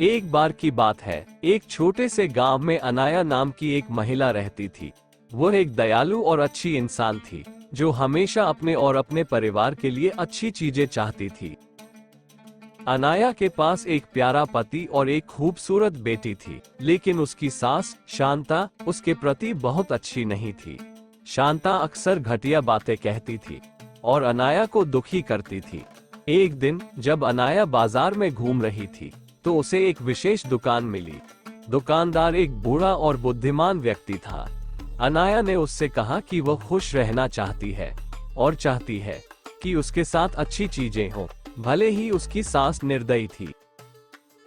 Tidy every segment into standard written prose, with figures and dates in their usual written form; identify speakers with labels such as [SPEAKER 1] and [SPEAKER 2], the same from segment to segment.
[SPEAKER 1] एक बार की बात है, एक छोटे से गांव में अनाया नाम की एक महिला रहती थी। वो एक दयालु और अच्छी इंसान थी, जो हमेशा अपने और अपने परिवार के लिए अच्छी चीजें चाहती थी। अनाया के पास एक प्यारा पति और एक खूबसूरत बेटी थी, लेकिन उसकी सास शांता उसके प्रति बहुत अच्छी नहीं थी। शांता अक्सर घटिया बातें कहती थी और अनाया को दुखी करती थी। एक दिन जब अनाया बाजार में घूम रही थी, तो उसे एक विशेष दुकान मिली। दुकानदार एक बूढ़ा और बुद्धिमान व्यक्ति था। अनाया ने उससे कहा कि वह खुश रहना चाहती है और चाहती है कि उसके साथ अच्छी चीजें हों, भले ही उसकी सास निर्दयी थी।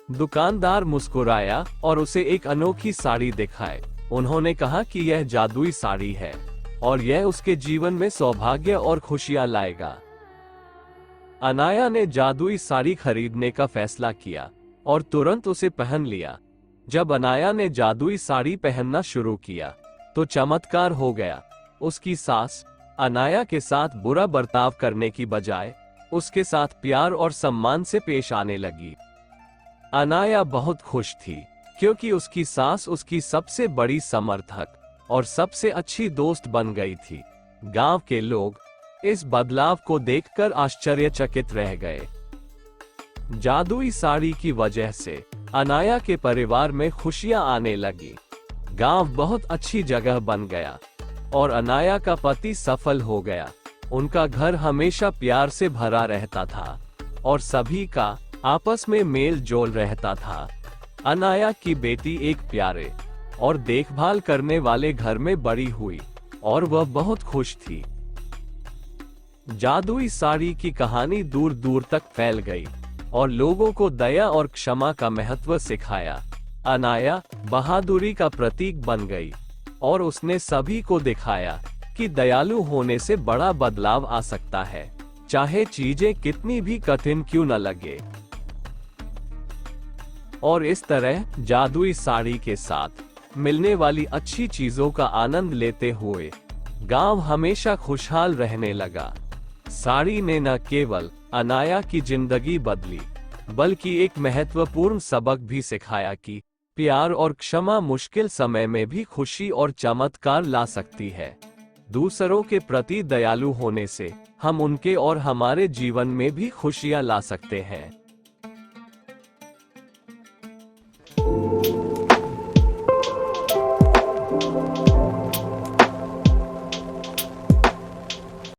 [SPEAKER 1] दुकानदार मुस्कुराया और उसे एक अनोखी साड़ी दिखाई। उन्होंने कहा कि यह जादुई साड़ी है और यह उसके जीवन में सौभाग्य और खुशियां लाएगा। अनाया ने जादुई साड़ी खरीदने का फैसला किया और तुरंत उसे पहन लिया। जब अनाया ने जादुई साड़ी पहनना शुरू किया, तो चमत्कार हो गया। उसकी सास अनाया के साथ बुरा बर्ताव करने की बजाय उसके साथ प्यार और सम्मान से पेश आने लगी। अनाया बहुत खुश थी, क्योंकि उसकी सास उसकी सबसे बड़ी समर्थक और सबसे अच्छी दोस्त बन गई थी। गांव के लोग इस बदलाव को देखकर आश्चर्यचकित रह गए। जादुई साड़ी की वजह से अनाया के परिवार में खुशियां आने लगी। गांव बहुत अच्छी जगह बन गया और अनाया का पति सफल हो गया। उनका घर हमेशा प्यार से भरा रहता था और सभी का आपस में मेल जोल रहता था। अनाया की बेटी एक प्यारे और देखभाल करने वाले घर में बड़ी हुई और वह बहुत खुश थी। जादुई साड़ी की कहानी दूर दूर तक फैल गई और लोगों को दया और क्षमा का महत्व सिखाया। अनाया बहादुरी का प्रतीक बन गई और उसने सभी को दिखाया कि दयालु होने से बड़ा बदलाव आ सकता है, चाहे चीजें कितनी भी कठिन क्यों न लगे। और इस तरह जादुई साड़ी के साथ मिलने वाली अच्छी चीजों का आनंद लेते हुए गांव हमेशा खुशहाल रहने लगा। साड़ी ने न केवल अनाया की जिंदगी बदली, बल्कि एक महत्वपूर्ण सबक भी सिखाया कि प्यार और क्षमा मुश्किल समय में भी खुशी और चमत्कार ला सकती है। दूसरों के प्रति दयालु होने से हम उनके और हमारे जीवन में भी खुशियां ला सकते हैं।